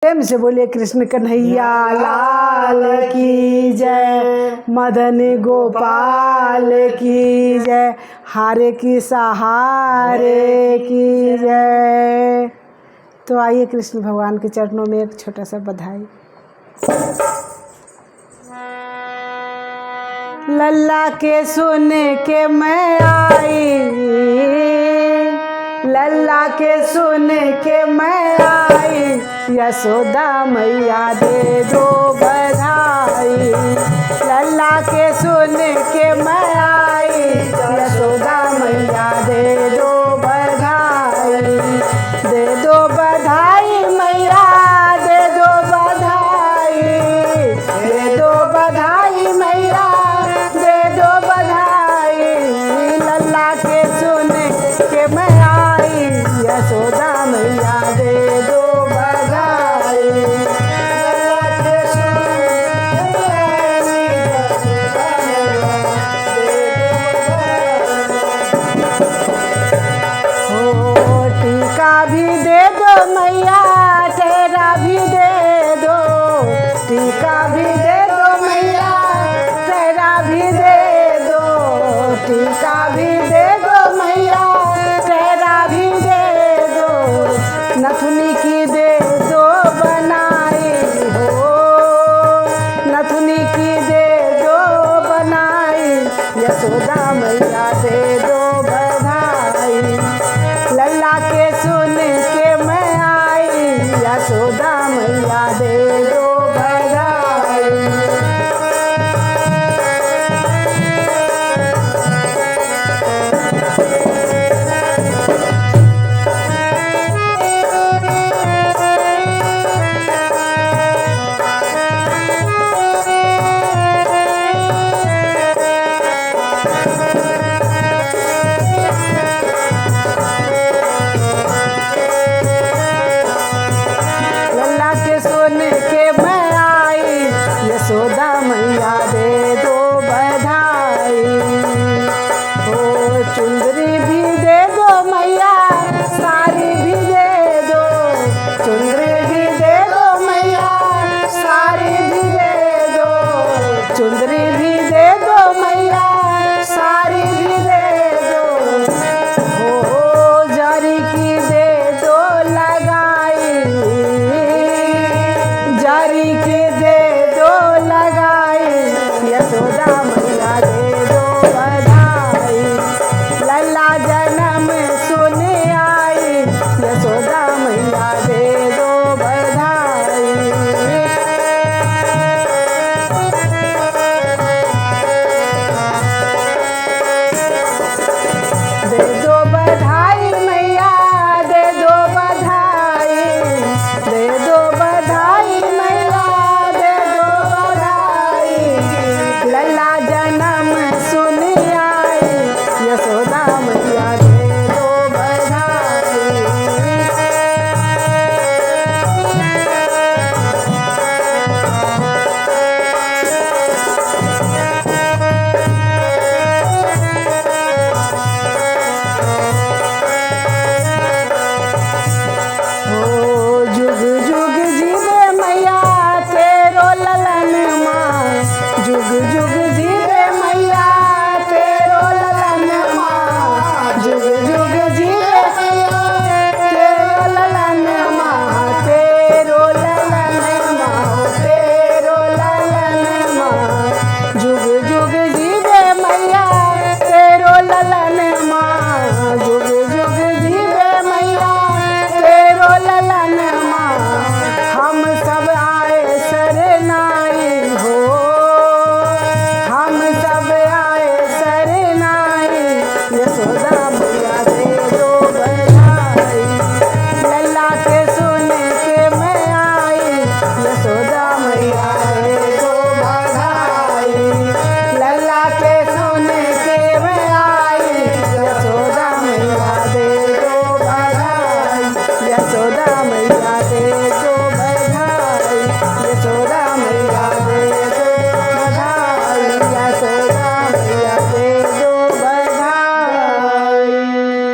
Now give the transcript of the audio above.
प्रेम से बोले कृष्ण कन्हैया लाल की जय, मदन गोपाल की जय, हारे की सहारे की जय। तो आइए कृष्ण भगवान के चरणों में एक छोटा सा बधाई। लल्ला के सुन के मैं आई, लल्ला के सुन के मैं आई, यशोदा मैया दे दो बधाई। लल्ला के सुन के मैं आई, यशोदा मैया दे दो बधाई। दे दो बधाई मैया दे दो बधाई, दे दो बधाई मैया दे दो बधाई। लल्ला के सुन के मैं आई, यशोदा मैया दे दो बधाई। लल्ला के सुन के मैं आई, हो टीका भी दे दो मैया, तेरा भी दे दो। टीका भी दे दो मैया, तेरा भी दे दो। टीका भी दे दो मैया, तेरा भी दे दो। नथुनी की दे दो बनाई हो, नथुनी की दे दो बनाई, यशोदा मैया दे दो बधाई। लल्ला के सुन के मैं आई, यशोदा मैया दे